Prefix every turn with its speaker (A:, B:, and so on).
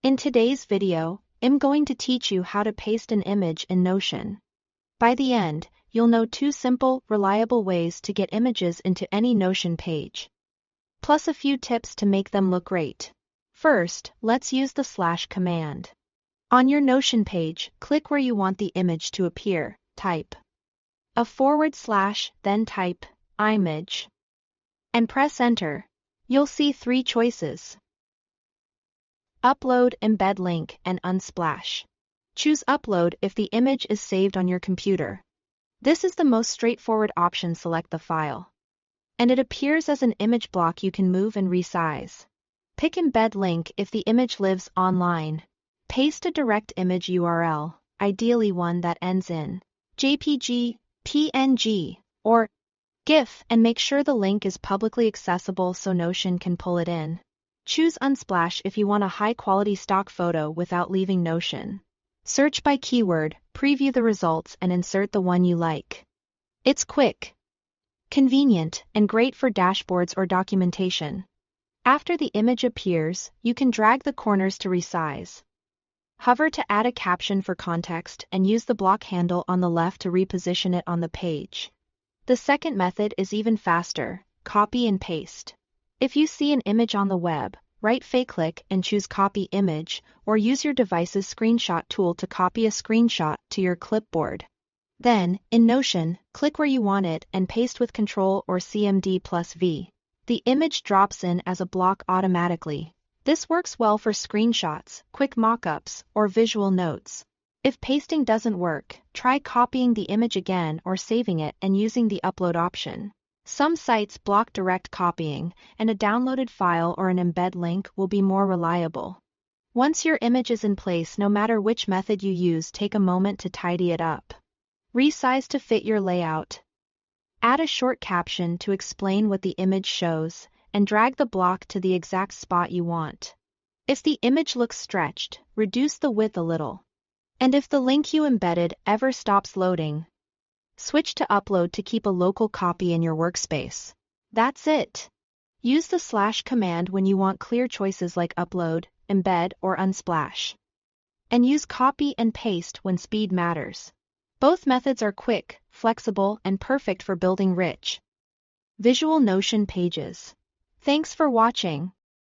A: In today's video, I'm going to teach you how to paste an image in Notion. By the end, you'll know 2 simple, reliable ways to get images into any Notion page, plus a few tips to make them look great. First, let's use the / command. On your Notion page, click where you want the image to appear, type a /, then type image, and press enter. You'll see 3 choices: upload, embed link, and unsplash. Choose upload if the image is saved on your computer. This is the most straightforward option. Select the file, and it appears as an image block you can move and resize. Pick embed link if the image lives online. Paste a direct image URL, ideally one that ends in JPG, PNG, or GIF, and make sure the link is publicly accessible so Notion can pull it in. Choose unsplash if you want a high-quality stock photo without leaving Notion. Search by keyword, preview the results, and insert the one you like. It's quick, convenient, and great for dashboards or documentation. After the image appears, you can drag the corners to resize. Hover to add a caption for context and use the block handle on the left to reposition it on the page. The second method is even faster: copy and paste. If you see an image on the web, right-click and choose Copy Image, or use your device's screenshot tool to copy a screenshot to your clipboard. Then, in Notion, click where you want it and paste with Ctrl or Command+V. The image drops in as a block automatically. This works well for screenshots, quick mock-ups, or visual notes. If pasting doesn't work, try copying the image again or saving it and using the upload option. Some sites block direct copying, and a downloaded file or an embed link will be more reliable. Once your image is in place, no matter which method you use, take a moment to tidy it up. Resize to fit your layout. Add a short caption to explain what the image shows, and drag the block to the exact spot you want. If the image looks stretched, reduce the width a little. And if the link you embedded ever stops loading, switch to upload to keep a local copy in your workspace. That's it. Use the / command when you want clear choices like upload, embed, or unsplash. And use copy and paste when speed matters. Both methods are quick, flexible, and perfect for building rich, visual Notion pages. Thanks for watching.